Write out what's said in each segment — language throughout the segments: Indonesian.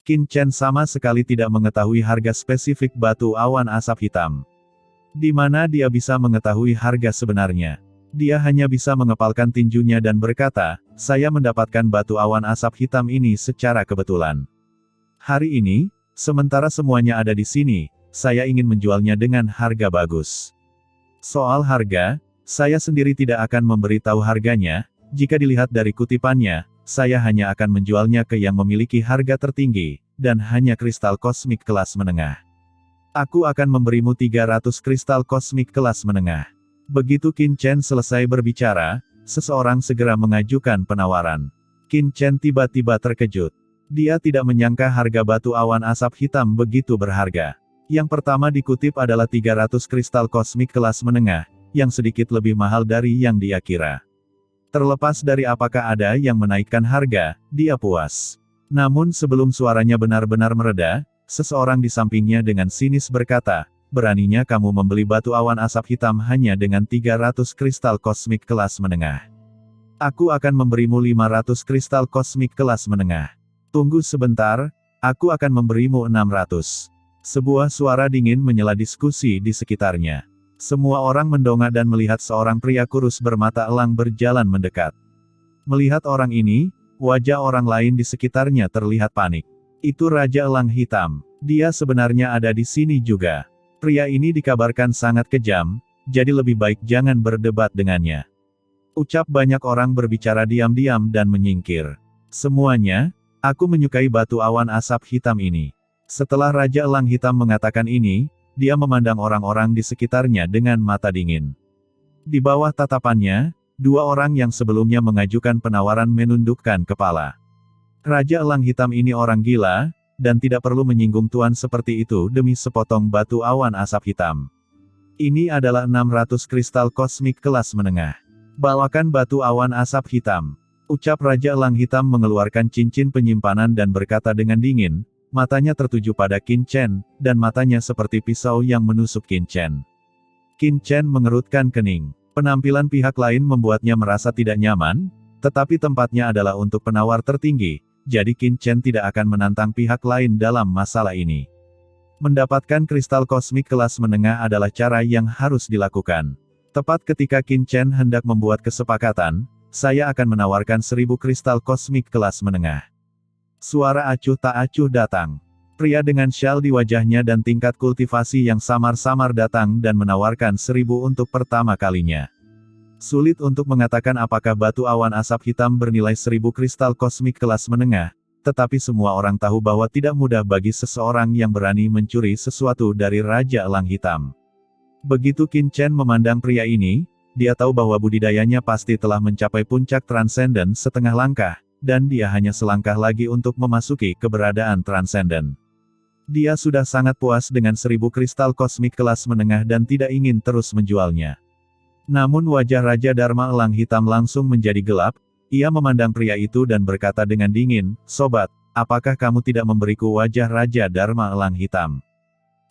Qin Chen sama sekali tidak mengetahui harga spesifik batu awan asap hitam. Di mana dia bisa mengetahui harga sebenarnya? Dia hanya bisa mengepalkan tinjunya dan berkata, saya mendapatkan batu awan asap hitam ini secara kebetulan. Hari ini, sementara semuanya ada di sini, saya ingin menjualnya dengan harga bagus. Soal harga, saya sendiri tidak akan memberitahu harganya, jika dilihat dari kutipannya, saya hanya akan menjualnya ke yang memiliki harga tertinggi, dan hanya kristal kosmik kelas menengah. Aku akan memberimu 300 kristal kosmik kelas menengah. Begitu Qin Chen selesai berbicara, seseorang segera mengajukan penawaran. Qin Chen tiba-tiba terkejut. Dia tidak menyangka harga batu awan asap hitam begitu berharga. Yang pertama dikutip adalah 300 kristal kosmik kelas menengah, yang sedikit lebih mahal dari yang dia kira. Terlepas dari apakah ada yang menaikkan harga, dia puas. Namun sebelum suaranya benar-benar mereda, seseorang di sampingnya dengan sinis berkata, beraninya kamu membeli batu awan asap hitam hanya dengan 300 kristal kosmik kelas menengah. Aku akan memberimu 500 kristal kosmik kelas menengah. Tunggu sebentar, aku akan memberimu 600. Sebuah suara dingin menyela diskusi di sekitarnya. Semua orang mendongak dan melihat seorang pria kurus bermata elang berjalan mendekat. Melihat orang ini, wajah orang lain di sekitarnya terlihat panik. Itu Raja Elang Hitam. Dia sebenarnya ada di sini juga. Pria ini dikabarkan sangat kejam, jadi lebih baik jangan berdebat dengannya. Ucap banyak orang berbicara diam-diam dan menyingkir. Semuanya, aku menyukai batu awan asap hitam ini. Setelah Raja Elang Hitam mengatakan ini, dia memandang orang-orang di sekitarnya dengan mata dingin. Di bawah tatapannya, dua orang yang sebelumnya mengajukan penawaran menundukkan kepala. Raja Elang Hitam ini orang gila, dan tidak perlu menyinggung tuan seperti itu demi sepotong batu awan asap hitam. Ini adalah 600 kristal kosmik kelas menengah. Bawakan batu awan asap hitam. Ucap Raja Elang Hitam mengeluarkan cincin penyimpanan dan berkata dengan dingin, matanya tertuju pada Qin Chen, dan matanya seperti pisau yang menusuk Qin Chen. Qin Chen mengerutkan kening. Penampilan pihak lain membuatnya merasa tidak nyaman, tetapi tempatnya adalah untuk penawar tertinggi, jadi Qin Chen tidak akan menantang pihak lain dalam masalah ini. Mendapatkan kristal kosmik kelas menengah adalah cara yang harus dilakukan. Tepat ketika Qin Chen hendak membuat kesepakatan, saya akan menawarkan 1000 kristal kosmik kelas menengah. Suara acuh tak acuh datang. Pria dengan syal di wajahnya dan tingkat kultivasi yang samar-samar datang dan menawarkan 1000 untuk pertama kalinya. Sulit untuk mengatakan apakah batu awan asap hitam bernilai 1000 kristal kosmik kelas menengah, tetapi semua orang tahu bahwa tidak mudah bagi seseorang yang berani mencuri sesuatu dari Raja Elang Hitam. Begitu Qin Chen memandang pria ini, dia tahu bahwa budidayanya pasti telah mencapai puncak transenden setengah langkah, dan dia hanya selangkah lagi untuk memasuki keberadaan transenden. Dia sudah sangat puas dengan 1000 kristal kosmik kelas menengah dan tidak ingin terus menjualnya. Namun wajah Raja Dharma Elang Hitam langsung menjadi gelap, ia memandang pria itu dan berkata dengan dingin, sobat, apakah kamu tidak memberiku wajah Raja Dharma Elang Hitam?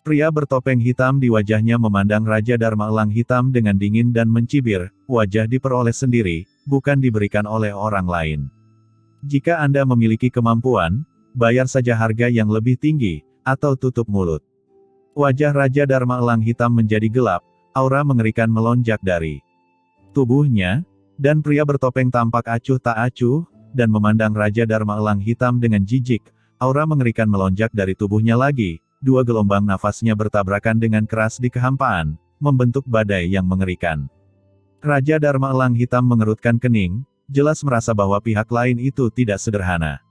Pria bertopeng hitam di wajahnya memandang Raja Dharma Elang Hitam dengan dingin dan mencibir, wajah diperoleh sendiri, bukan diberikan oleh orang lain. Jika Anda memiliki kemampuan, bayar saja harga yang lebih tinggi, atau tutup mulut. Wajah Raja Dharma Elang Hitam menjadi gelap, aura mengerikan melonjak dari tubuhnya, dan pria bertopeng tampak acuh tak acuh, dan memandang Raja Dharma Elang Hitam dengan jijik, aura mengerikan melonjak dari tubuhnya lagi, dua gelombang nafasnya bertabrakan dengan keras di kehampaan, membentuk badai yang mengerikan. Raja Dharma Elang Hitam mengerutkan kening, jelas merasa bahwa pihak lain itu tidak sederhana.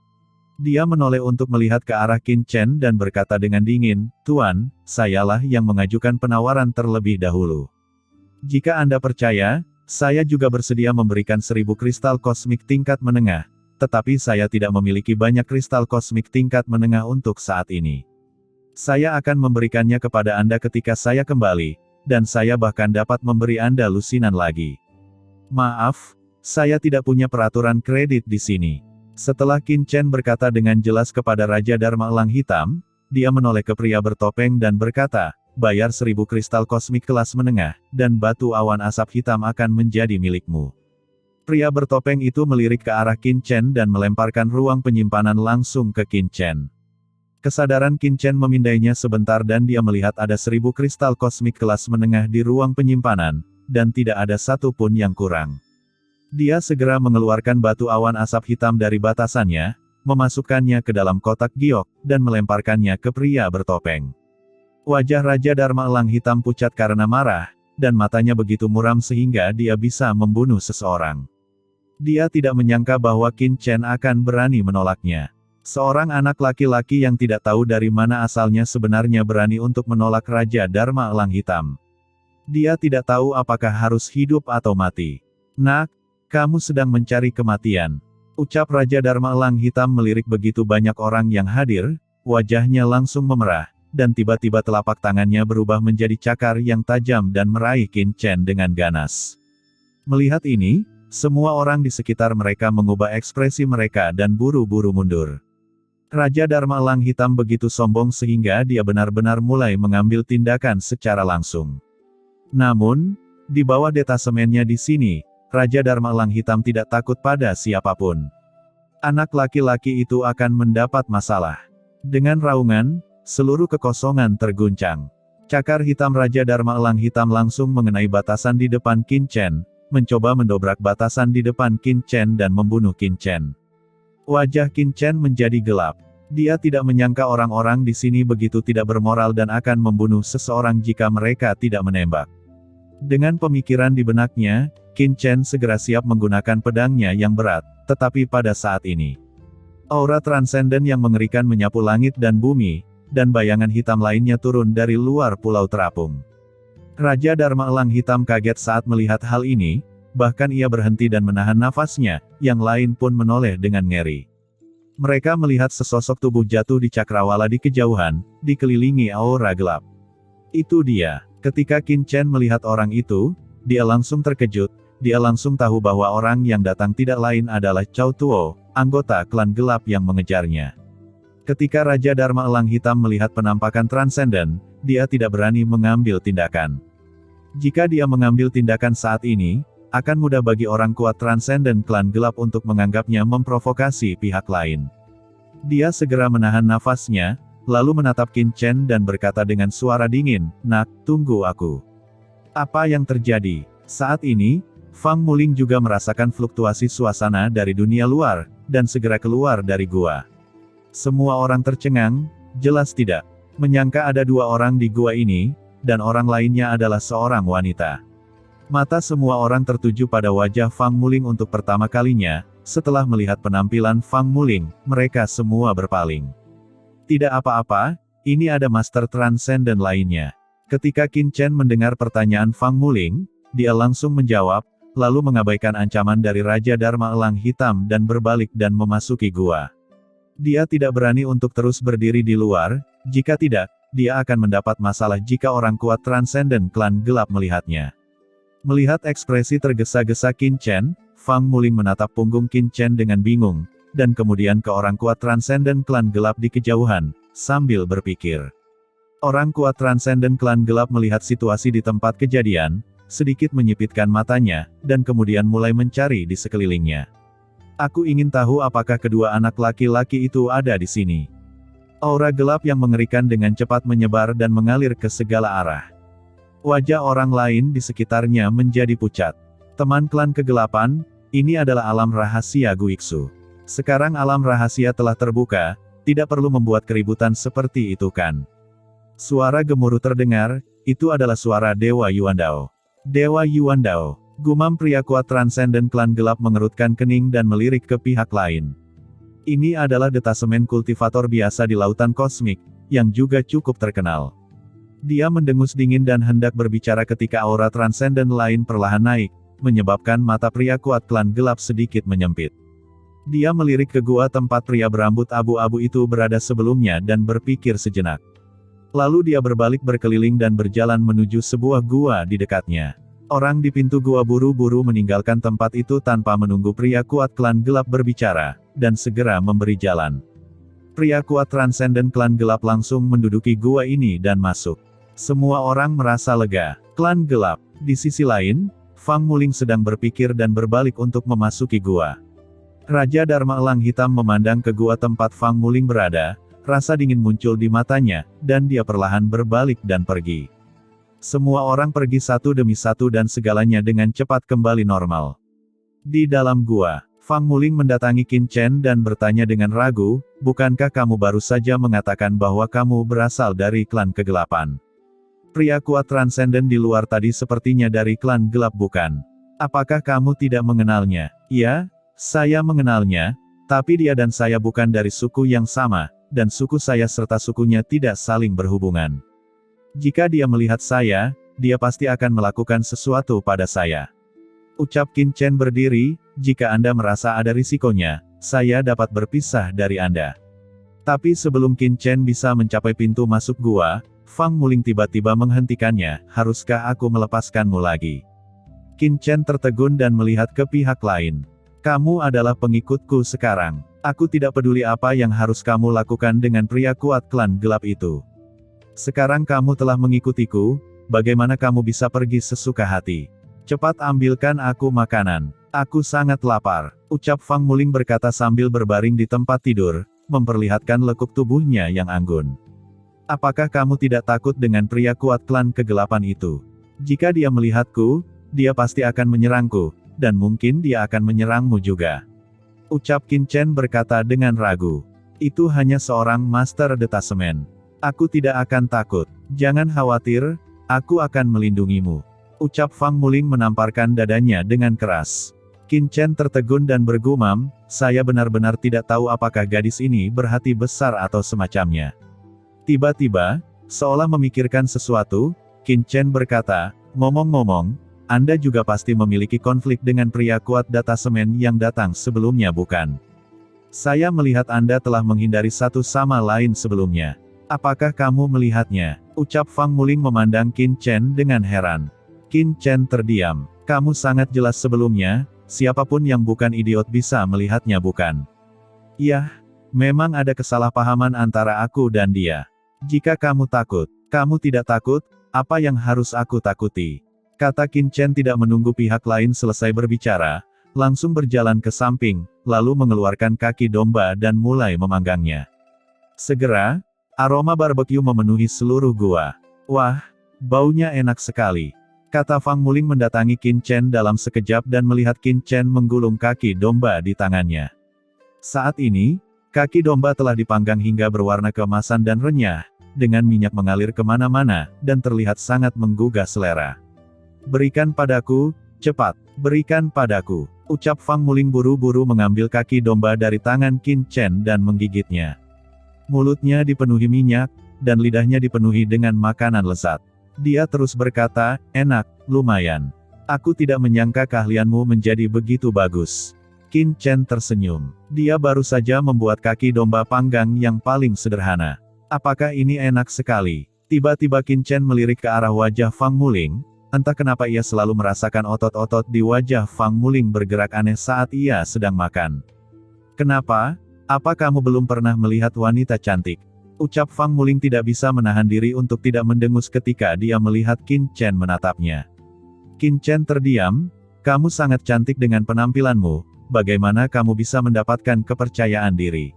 Dia menoleh untuk melihat ke arah Qin Chen dan berkata dengan dingin, Tuan, sayalah yang mengajukan penawaran terlebih dahulu. Jika Anda percaya, saya juga bersedia memberikan 1000 kristal kosmik tingkat menengah, tetapi saya tidak memiliki banyak kristal kosmik tingkat menengah untuk saat ini. Saya akan memberikannya kepada Anda ketika saya kembali, dan saya bahkan dapat memberi Anda lusinan lagi. Maaf, saya tidak punya peraturan kredit di sini. Setelah Qin Chen berkata dengan jelas kepada Raja Dharma Elang Hitam, dia menoleh ke pria bertopeng dan berkata, bayar 1000 kristal kosmik kelas menengah, dan batu awan asap hitam akan menjadi milikmu. Pria bertopeng itu melirik ke arah Qin Chen dan melemparkan ruang penyimpanan langsung ke Qin Chen. Kesadaran Qin Chen memindainya sebentar dan dia melihat ada 1000 kristal kosmik kelas menengah di ruang penyimpanan, dan tidak ada satu pun yang kurang. Dia segera mengeluarkan batu awan asap hitam dari batasannya, memasukkannya ke dalam kotak giok, dan melemparkannya ke pria bertopeng. Wajah Raja Dharma Elang hitam pucat karena marah, dan matanya begitu muram sehingga dia bisa membunuh seseorang. Dia tidak menyangka bahwa Qin Chen akan berani menolaknya. Seorang anak laki-laki yang tidak tahu dari mana asalnya sebenarnya berani untuk menolak Raja Dharma Elang hitam. Dia tidak tahu apakah harus hidup atau mati. "Nak, kamu sedang mencari kematian," ucap Raja Dharma Elang hitam melirik begitu banyak orang yang hadir, wajahnya langsung memerah, dan tiba-tiba telapak tangannya berubah menjadi cakar yang tajam dan meraih Qin Chen dengan ganas. Melihat ini, semua orang di sekitar mereka mengubah ekspresi mereka dan buru-buru mundur. Raja Dharma Elang hitam begitu sombong sehingga dia benar-benar mulai mengambil tindakan secara langsung. Namun, di bawah detasemennya di sini, Raja Dharma Elang hitam tidak takut pada siapapun. Anak laki-laki itu akan mendapat masalah. Dengan raungan, seluruh kekosongan terguncang. Cakar hitam Raja Dharma Elang hitam langsung mengenai batasan di depan Qin Chen, mencoba mendobrak batasan di depan Qin Chen dan membunuh Qin Chen. Wajah Qin Chen menjadi gelap. Dia tidak menyangka orang-orang di sini begitu tidak bermoral dan akan membunuh seseorang jika mereka tidak menembak. Dengan pemikiran di benaknya, Qin Chen segera siap menggunakan pedangnya yang berat, tetapi pada saat ini, aura transenden yang mengerikan menyapu langit dan bumi, dan bayangan hitam lainnya turun dari luar pulau terapung. Raja Dharma Elang hitam kaget saat melihat hal ini, bahkan ia berhenti dan menahan nafasnya, yang lain pun menoleh dengan ngeri. Mereka melihat sesosok tubuh jatuh di cakrawala di kejauhan, dikelilingi aura gelap. Itu dia. Ketika Qin Chen melihat orang itu, dia langsung terkejut, dia langsung tahu bahwa orang yang datang tidak lain adalah Cao Tuo, anggota klan gelap yang mengejarnya. Ketika Raja Dharma Elang hitam melihat penampakan transenden, dia tidak berani mengambil tindakan. Jika dia mengambil tindakan saat ini, akan mudah bagi orang kuat transenden klan gelap untuk menganggapnya memprovokasi pihak lain. Dia segera menahan nafasnya, lalu menatap Qin Chen dan berkata dengan suara dingin, "Nak, tunggu aku." Apa yang terjadi? Saat ini, Fang Muling juga merasakan fluktuasi suasana dari dunia luar, dan segera keluar dari gua. Semua orang tercengang, jelas tidak menyangka ada 2 orang di gua ini, dan orang lainnya adalah seorang wanita. Mata semua orang tertuju pada wajah Fang Muling untuk pertama kalinya, setelah melihat penampilan Fang Muling, mereka semua berpaling. Tidak apa-apa, ini ada Master Transcendent lainnya. Ketika Qin Chen mendengar pertanyaan Fang Muling, dia langsung menjawab, lalu mengabaikan ancaman dari Raja Dharma Elang hitam dan berbalik dan memasuki gua. Dia tidak berani untuk terus berdiri di luar, jika tidak, dia akan mendapat masalah jika orang kuat Transcendent klan gelap melihatnya. Melihat ekspresi tergesa-gesa Qin Chen, Fang Muling menatap punggung Qin Chen dengan bingung, dan kemudian ke orang kuat Transcendent klan gelap di kejauhan, sambil berpikir. Orang kuat Transcendent klan gelap melihat situasi di tempat kejadian, sedikit menyipitkan matanya, dan kemudian mulai mencari di sekelilingnya. "Aku ingin tahu apakah kedua anak laki-laki itu ada di sini." Aura gelap yang mengerikan dengan cepat menyebar dan mengalir ke segala arah. Wajah orang lain di sekitarnya menjadi pucat. Teman klan kegelapan, ini adalah alam rahasia Guiksu. Sekarang alam rahasia telah terbuka, tidak perlu membuat keributan seperti itu kan. Suara gemuruh terdengar, itu adalah suara Dewa Yuandao. Dewa Yuandao, gumam pria kuat Transcendent klan gelap mengerutkan kening dan melirik ke pihak lain. Ini adalah detasemen kultivator biasa di lautan kosmik, yang juga cukup terkenal. Dia mendengus dingin dan hendak berbicara ketika aura Transcendent lain perlahan naik, menyebabkan mata pria kuat klan gelap sedikit menyempit. Dia melirik ke gua tempat pria berambut abu-abu itu berada sebelumnya dan berpikir sejenak. Lalu dia berbalik berkeliling dan berjalan menuju sebuah gua di dekatnya. Orang di pintu gua buru-buru meninggalkan tempat itu tanpa menunggu pria kuat klan gelap berbicara, dan segera memberi jalan. Pria kuat Transcendent klan gelap langsung menduduki gua ini dan masuk. Semua orang merasa lega. Klan gelap. Di sisi lain, Fang Muling sedang berpikir dan berbalik untuk memasuki gua. Raja Dharma Elang hitam memandang ke gua tempat Fang Muling berada, rasa dingin muncul di matanya, dan dia perlahan berbalik dan pergi. Semua orang pergi satu demi satu dan segalanya dengan cepat kembali normal. Di dalam gua, Fang Muling mendatangi Qin Chen dan bertanya dengan ragu, bukankah kamu baru saja mengatakan bahwa kamu berasal dari klan kegelapan? Pria kuat transenden di luar tadi sepertinya dari klan gelap bukan? Apakah kamu tidak mengenalnya? Ya, saya mengenalnya, tapi dia dan saya bukan dari suku yang sama, dan suku saya serta sukunya tidak saling berhubungan. Jika dia melihat saya, dia pasti akan melakukan sesuatu pada saya. Ucap Qin Chen berdiri, jika Anda merasa ada risikonya, saya dapat berpisah dari Anda. Tapi sebelum Qin Chen bisa mencapai pintu masuk gua, Fang Muling tiba-tiba menghentikannya, haruskah aku melepaskanmu lagi? Qin Chen tertegun dan melihat ke pihak lain. Kamu adalah pengikutku sekarang. Aku tidak peduli apa yang harus kamu lakukan dengan pria kuat klan gelap itu. Sekarang kamu telah mengikutiku, bagaimana kamu bisa pergi sesuka hati? Cepat ambilkan aku makanan. Aku sangat lapar, ucap Fang Muling berkata sambil berbaring di tempat tidur, memperlihatkan lekuk tubuhnya yang anggun. Apakah kamu tidak takut dengan pria kuat klan kegelapan itu? Jika dia melihatku, dia pasti akan menyerangku, dan mungkin dia akan menyerangmu juga. Ucap Qin Chen berkata dengan ragu. Itu hanya seorang master detasemen. Aku tidak akan takut. Jangan khawatir, aku akan melindungimu. Ucap Fang Muling menamparkan dadanya dengan keras. Qin Chen tertegun dan bergumam, saya benar-benar tidak tahu apakah gadis ini berhati besar atau semacamnya. Tiba-tiba, seolah memikirkan sesuatu, Qin Chen berkata, ngomong-ngomong, Anda juga pasti memiliki konflik dengan pria kuat detasemen yang datang sebelumnya bukan? Saya melihat Anda telah menghindari satu sama lain sebelumnya. Apakah kamu melihatnya? Ucap Fang Muling memandang Qin Chen dengan heran. Qin Chen terdiam. Kamu sangat jelas sebelumnya, siapapun yang bukan idiot bisa melihatnya bukan? Yah, memang ada kesalahpahaman antara aku dan dia. Jika kamu takut, kamu tidak takut, apa yang harus aku takuti? Kata Qin Chen tidak menunggu pihak lain selesai berbicara, langsung berjalan ke samping, lalu mengeluarkan kaki domba dan mulai memanggangnya. Segera, aroma barbeque memenuhi seluruh gua. Wah, baunya enak sekali. Kata Fang Muling mendatangi Qin Chen dalam sekejap dan melihat Qin Chen menggulung kaki domba di tangannya. Saat ini, kaki domba telah dipanggang hingga berwarna keemasan dan renyah, dengan minyak mengalir kemana-mana, dan terlihat sangat menggugah selera. Berikan padaku, cepat, berikan padaku. Ucap Fang Muling buru-buru mengambil kaki domba dari tangan Qin Chen dan menggigitnya. Mulutnya dipenuhi minyak, dan lidahnya dipenuhi dengan makanan lezat. Dia terus berkata, enak, lumayan. Aku tidak menyangka keahlianmu menjadi begitu bagus. Qin Chen tersenyum. Dia baru saja membuat kaki domba panggang yang paling sederhana. Apakah ini enak sekali? Tiba-tiba Qin Chen melirik ke arah wajah Fang Muling. Entah kenapa ia selalu merasakan otot-otot di wajah Fang Muling bergerak aneh saat ia sedang makan. Kenapa? Apa kamu belum pernah melihat wanita cantik? Ucap Fang Muling tidak bisa menahan diri untuk tidak mendengus ketika dia melihat Qin Chen menatapnya. Qin Chen terdiam, kamu sangat cantik dengan penampilanmu, bagaimana kamu bisa mendapatkan kepercayaan diri?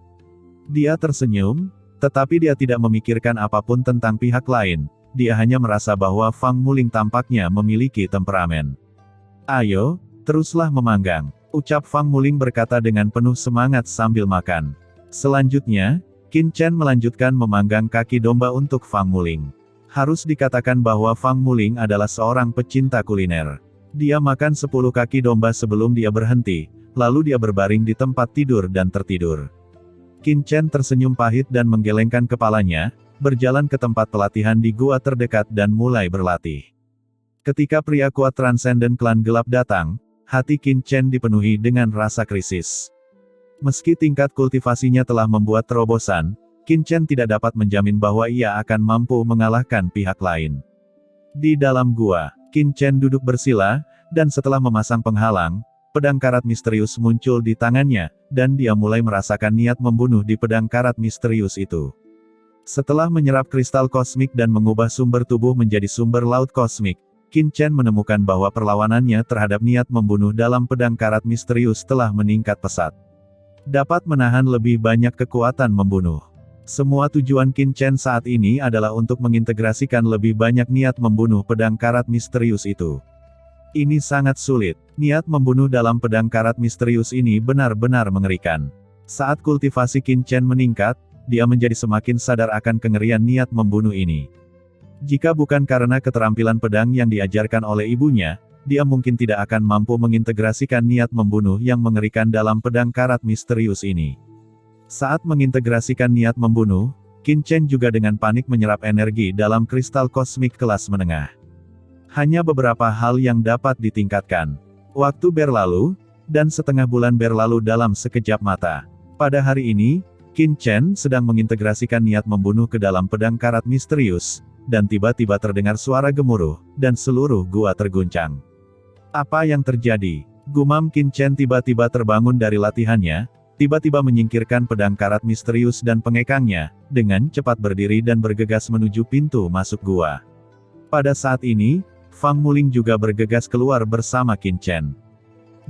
Dia tersenyum, tetapi dia tidak memikirkan apapun tentang pihak lain, dia hanya merasa bahwa Fang Muling tampaknya memiliki temperamen. Ayo, teruslah memanggang, ucap Fang Muling berkata dengan penuh semangat sambil makan. Selanjutnya, Qin Chen melanjutkan memanggang kaki domba untuk Fang Muling. Harus dikatakan bahwa Fang Muling adalah seorang pecinta kuliner. Dia makan 10 kaki domba sebelum dia berhenti, lalu dia berbaring di tempat tidur dan tertidur. Qin Chen tersenyum pahit dan menggelengkan kepalanya, berjalan ke tempat pelatihan di gua terdekat dan mulai berlatih. Ketika pria kuat transenden klan gelap datang, hati Qin Chen dipenuhi dengan rasa krisis. Meski tingkat kultivasinya telah membuat terobosan, Qin Chen tidak dapat menjamin bahwa ia akan mampu mengalahkan pihak lain. Di dalam gua, Qin Chen duduk bersila, dan setelah memasang penghalang, pedang karat misterius muncul di tangannya, dan dia mulai merasakan niat membunuh di pedang karat misterius itu. Setelah menyerap kristal kosmik dan mengubah sumber tubuh menjadi sumber laut kosmik, Qin Chen menemukan bahwa perlawanannya terhadap niat membunuh dalam pedang karat misterius telah meningkat pesat. Dapat menahan lebih banyak kekuatan membunuh. Semua tujuan Qin Chen saat ini adalah untuk mengintegrasikan lebih banyak niat membunuh pedang karat misterius itu. Ini sangat sulit. Niat membunuh dalam pedang karat misterius ini benar-benar mengerikan. Saat kultivasi Qin Chen meningkat, dia menjadi semakin sadar akan kengerian niat membunuh ini. Jika bukan karena keterampilan pedang yang diajarkan oleh ibunya, dia mungkin tidak akan mampu mengintegrasikan niat membunuh yang mengerikan dalam pedang karat misterius ini. Saat mengintegrasikan niat membunuh, Qin Chen juga dengan panik menyerap energi dalam kristal kosmik kelas menengah. Hanya beberapa hal yang dapat ditingkatkan. Waktu berlalu, dan setengah bulan berlalu dalam sekejap mata. Pada hari ini, Qin Chen sedang mengintegrasikan niat membunuh ke dalam pedang karat misterius, dan tiba-tiba terdengar suara gemuruh, dan seluruh gua terguncang. Apa yang terjadi? Gumam Qin Chen tiba-tiba terbangun dari latihannya, tiba-tiba menyingkirkan pedang karat misterius dan pengekangnya, dengan cepat berdiri dan bergegas menuju pintu masuk gua. Pada saat ini, Fang Muling juga bergegas keluar bersama Qin Chen.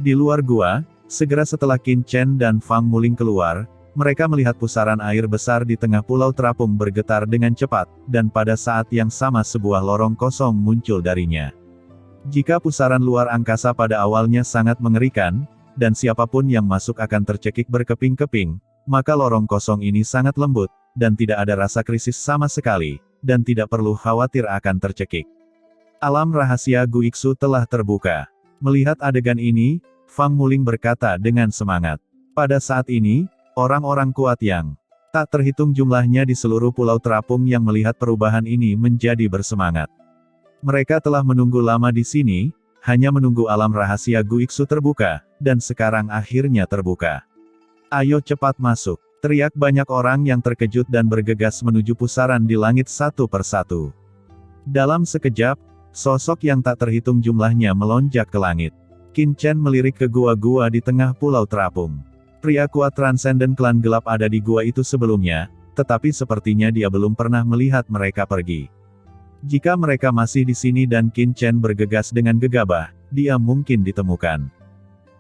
Di luar gua, segera setelah Qin Chen dan Fang Muling keluar, mereka melihat pusaran air besar di tengah pulau terapung bergetar dengan cepat, dan pada saat yang sama sebuah lorong kosong muncul darinya. Jika pusaran luar angkasa pada awalnya sangat mengerikan, dan siapapun yang masuk akan tercekik berkeping-keping, maka lorong kosong ini sangat lembut, dan tidak ada rasa krisis sama sekali, dan tidak perlu khawatir akan tercekik. Alam rahasia Guiksu telah terbuka. Melihat adegan ini, Fang Muling berkata dengan semangat. Pada saat ini, orang-orang kuat yang tak terhitung jumlahnya di seluruh pulau terapung yang melihat perubahan ini menjadi bersemangat. Mereka telah menunggu lama di sini, hanya menunggu alam rahasia Guiksu terbuka, dan sekarang akhirnya terbuka. Ayo cepat masuk, teriak banyak orang yang terkejut dan bergegas menuju pusaran di langit satu persatu. Dalam sekejap, sosok yang tak terhitung jumlahnya melonjak ke langit. Qin Chen melirik ke gua-gua di tengah pulau terapung. Pria kuat transenden klan gelap ada di gua itu sebelumnya, tetapi sepertinya dia belum pernah melihat mereka pergi. Jika mereka masih di sini dan Qin Chen bergegas dengan gegabah, dia mungkin ditemukan.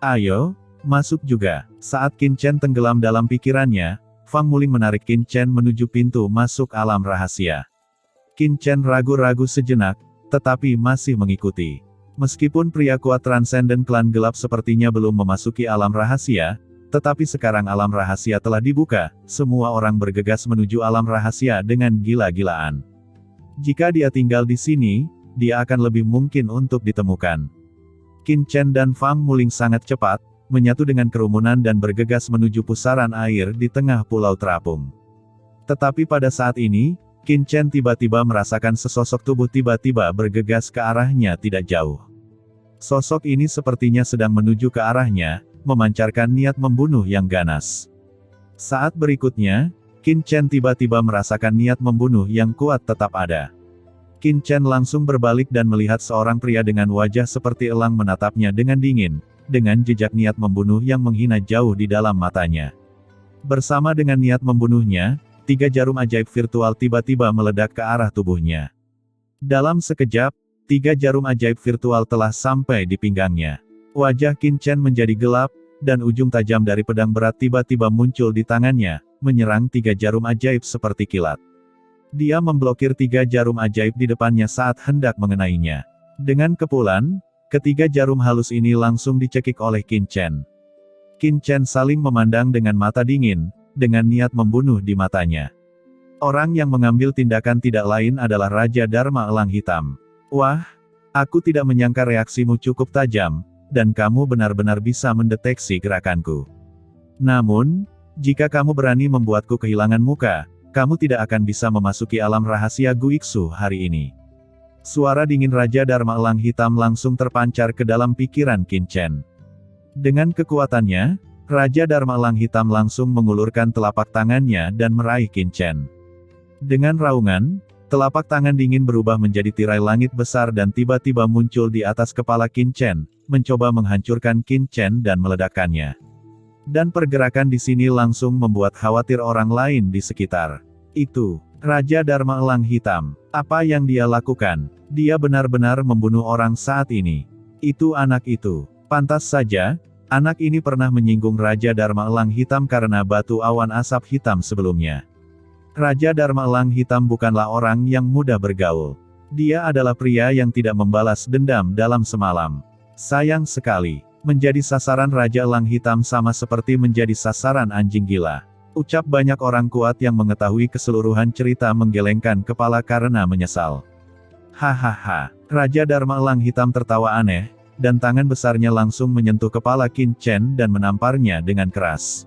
Ayo, masuk juga. Saat Qin Chen tenggelam dalam pikirannya, Fang Muling menarik Qin Chen menuju pintu masuk alam rahasia. Qin Chen ragu-ragu sejenak, tetapi masih mengikuti. Meskipun pria kuat transenden klan gelap sepertinya belum memasuki alam rahasia, tetapi sekarang alam rahasia telah dibuka, semua orang bergegas menuju alam rahasia dengan gila-gilaan. Jika dia tinggal di sini, dia akan lebih mungkin untuk ditemukan. Qin Chen dan Fang Muling sangat cepat, menyatu dengan kerumunan dan bergegas menuju pusaran air di tengah pulau terapung. Tetapi pada saat ini, Qin Chen tiba-tiba merasakan sesosok tubuh tiba-tiba bergegas ke arahnya tidak jauh. Sosok ini sepertinya sedang menuju ke arahnya, memancarkan niat membunuh yang ganas. Saat berikutnya, Qin Chen tiba-tiba merasakan niat membunuh yang kuat tetap ada. Qin Chen langsung berbalik dan melihat seorang pria dengan wajah seperti elang menatapnya dengan dingin, dengan jejak niat membunuh yang menghina jauh di dalam matanya. Bersama dengan niat membunuhnya, 3 jarum ajaib virtual tiba-tiba meledak ke arah tubuhnya. Dalam sekejap, 3 jarum ajaib virtual telah sampai di pinggangnya. Wajah Qin Chen menjadi gelap, dan ujung tajam dari pedang berat tiba-tiba muncul di tangannya, menyerang 3 jarum ajaib seperti kilat. Dia memblokir 3 jarum ajaib di depannya saat hendak mengenainya. Dengan kepulan, ketiga jarum halus ini langsung dicekik oleh Qin Chen. Qin Chen saling memandang dengan mata dingin, dengan niat membunuh di matanya. Orang yang mengambil tindakan tidak lain adalah Raja Dharma Elang Hitam. Wah, aku tidak menyangka reaksimu cukup tajam, dan kamu benar-benar bisa mendeteksi gerakanku. Namun, jika kamu berani membuatku kehilangan muka, kamu tidak akan bisa memasuki alam rahasia Guiksu hari ini. Suara dingin Raja Dharma Elang Hitam langsung terpancar ke dalam pikiran Qin Chen. Dengan kekuatannya, Raja Dharma Elang Hitam langsung mengulurkan telapak tangannya dan meraih Qin Chen. Dengan raungan, telapak tangan dingin berubah menjadi tirai langit besar dan tiba-tiba muncul di atas kepala Qin Chen, mencoba menghancurkan Qin Chen dan meledakkannya. Dan pergerakan di sini langsung membuat khawatir orang lain di sekitar. Itu, Raja Dharma Elang Hitam. Apa yang dia lakukan? Dia benar-benar membunuh orang saat ini. Itu anak itu. Pantas saja, anak ini pernah menyinggung Raja Dharma Elang Hitam karena batu awan asap hitam sebelumnya. Raja Dharma Elang Hitam bukanlah orang yang mudah bergaul. Dia adalah pria yang tidak membalas dendam dalam semalam. Sayang sekali, menjadi sasaran Raja Elang Hitam sama seperti menjadi sasaran anjing gila. Ucap banyak orang kuat yang mengetahui keseluruhan cerita menggelengkan kepala karena menyesal. Hahaha, Raja Dharma Elang Hitam tertawa aneh, dan tangan besarnya langsung menyentuh kepala Qin Chen dan menamparnya dengan keras.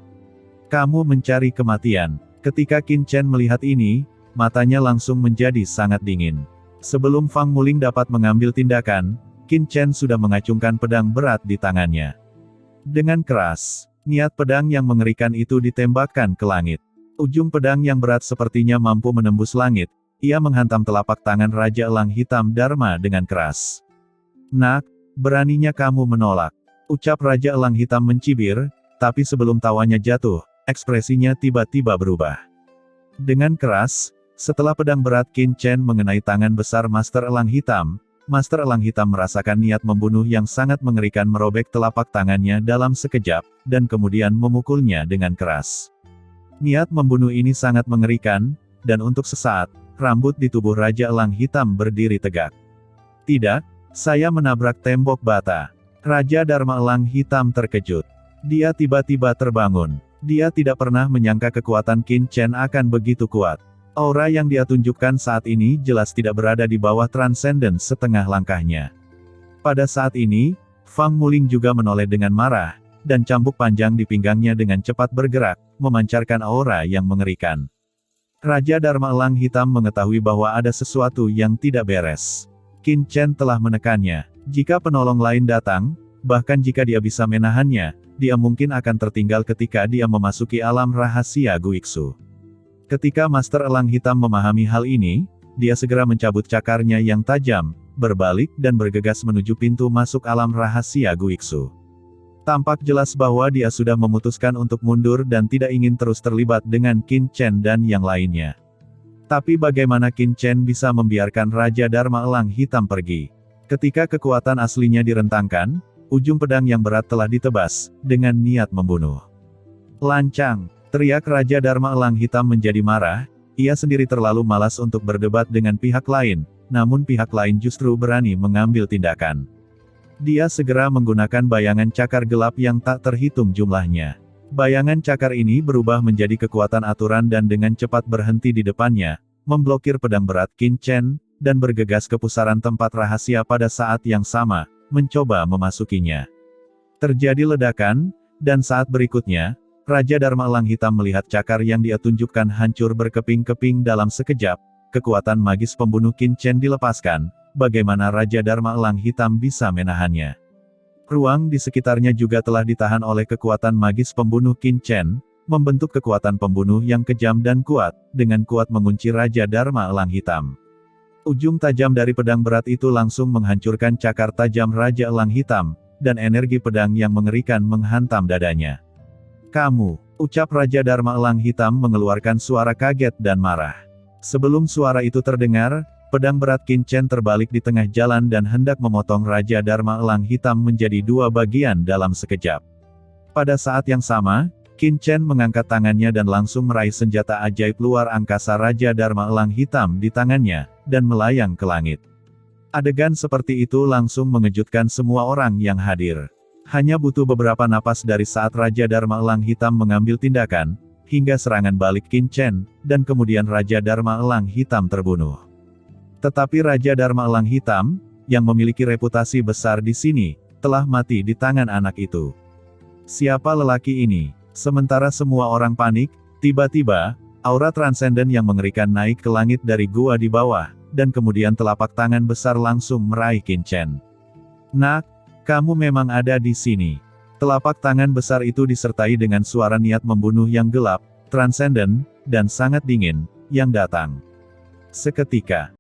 Kamu mencari kematian. Ketika Qin Chen melihat ini, matanya langsung menjadi sangat dingin. Sebelum Fang Muling dapat mengambil tindakan, Qin Chen sudah mengacungkan pedang berat di tangannya. Dengan keras, niat pedang yang mengerikan itu ditembakkan ke langit. Ujung pedang yang berat sepertinya mampu menembus langit. Ia menghantam telapak tangan Raja Elang Hitam Dharma dengan keras. Nak, beraninya kamu menolak. Ucap Raja Elang Hitam mencibir, tapi sebelum tawanya jatuh, ekspresinya tiba-tiba berubah. Dengan keras, setelah pedang berat Qin Chen mengenai tangan besar Master Elang Hitam, Master Elang Hitam merasakan niat membunuh yang sangat mengerikan merobek telapak tangannya dalam sekejap, dan kemudian memukulnya dengan keras. Niat membunuh ini sangat mengerikan, dan untuk sesaat, rambut di tubuh Raja Elang Hitam berdiri tegak. Tidak, saya menabrak tembok bata. Raja Dharma Elang Hitam terkejut. Dia tiba-tiba terbangun. Dia tidak pernah menyangka kekuatan Qin Chen akan begitu kuat. Aura yang dia tunjukkan saat ini jelas tidak berada di bawah transenden setengah langkahnya. Pada saat ini, Fang Muling juga menoleh dengan marah, dan cambuk panjang di pinggangnya dengan cepat bergerak, memancarkan aura yang mengerikan. Raja Dharma Elang Hitam mengetahui bahwa ada sesuatu yang tidak beres. Qin Chen telah menekannya. Jika penolong lain datang, bahkan jika dia bisa menahannya, dia mungkin akan tertinggal ketika dia memasuki alam rahasia Guiksu. Ketika Master Elang Hitam memahami hal ini, dia segera mencabut cakarnya yang tajam, berbalik dan bergegas menuju pintu masuk alam rahasia Guiksu. Tampak jelas bahwa dia sudah memutuskan untuk mundur dan tidak ingin terus terlibat dengan Qin Chen dan yang lainnya. Tapi bagaimana Qin Chen bisa membiarkan Raja Dharma Elang Hitam pergi? Ketika kekuatan aslinya direntangkan, ujung pedang yang berat telah ditebas, dengan niat membunuh. Lancang! Teriak Raja Dharma Elang Hitam menjadi marah, ia sendiri terlalu malas untuk berdebat dengan pihak lain, namun pihak lain justru berani mengambil tindakan. Dia segera menggunakan bayangan cakar gelap yang tak terhitung jumlahnya. Bayangan cakar ini berubah menjadi kekuatan aturan dan dengan cepat berhenti di depannya, memblokir pedang berat Qin Chen, dan bergegas ke pusaran tempat rahasia pada saat yang sama, mencoba memasukinya. Terjadi ledakan, dan saat berikutnya, Raja Dharma Elang Hitam melihat cakar yang dia tunjukkan hancur berkeping-keping dalam sekejap, kekuatan magis pembunuh Qin Chen dilepaskan. Bagaimana Raja Dharma Elang Hitam bisa menahannya? Ruang di sekitarnya juga telah ditahan oleh kekuatan magis pembunuh Qin Chen, membentuk kekuatan pembunuh yang kejam dan kuat, dengan kuat mengunci Raja Dharma Elang Hitam. Ujung tajam dari pedang berat itu langsung menghancurkan cakar tajam Raja Elang Hitam, dan energi pedang yang mengerikan menghantam dadanya. Kamu, ucap Raja Dharma Elang Hitam mengeluarkan suara kaget dan marah. Sebelum suara itu terdengar, pedang berat Qin Chen terbalik di tengah jalan dan hendak memotong Raja Dharma Elang Hitam menjadi dua bagian dalam sekejap. Pada saat yang sama, Qin Chen mengangkat tangannya dan langsung meraih senjata ajaib luar angkasa Raja Dharma Elang Hitam di tangannya, dan melayang ke langit. Adegan seperti itu langsung mengejutkan semua orang yang hadir. Hanya butuh beberapa napas dari saat Raja Dharma Elang Hitam mengambil tindakan, hingga serangan balik Qin Chen, dan kemudian Raja Dharma Elang Hitam terbunuh. Tetapi Raja Dharma Elang Hitam, yang memiliki reputasi besar di sini, telah mati di tangan anak itu. Siapa lelaki ini? Sementara semua orang panik, tiba-tiba, aura transenden yang mengerikan naik ke langit dari gua di bawah, dan kemudian telapak tangan besar langsung meraih Qin Chen. Nak, kamu memang ada di sini. Telapak tangan besar itu disertai dengan suara niat membunuh yang gelap, transenden, dan sangat dingin, yang datang. Seketika,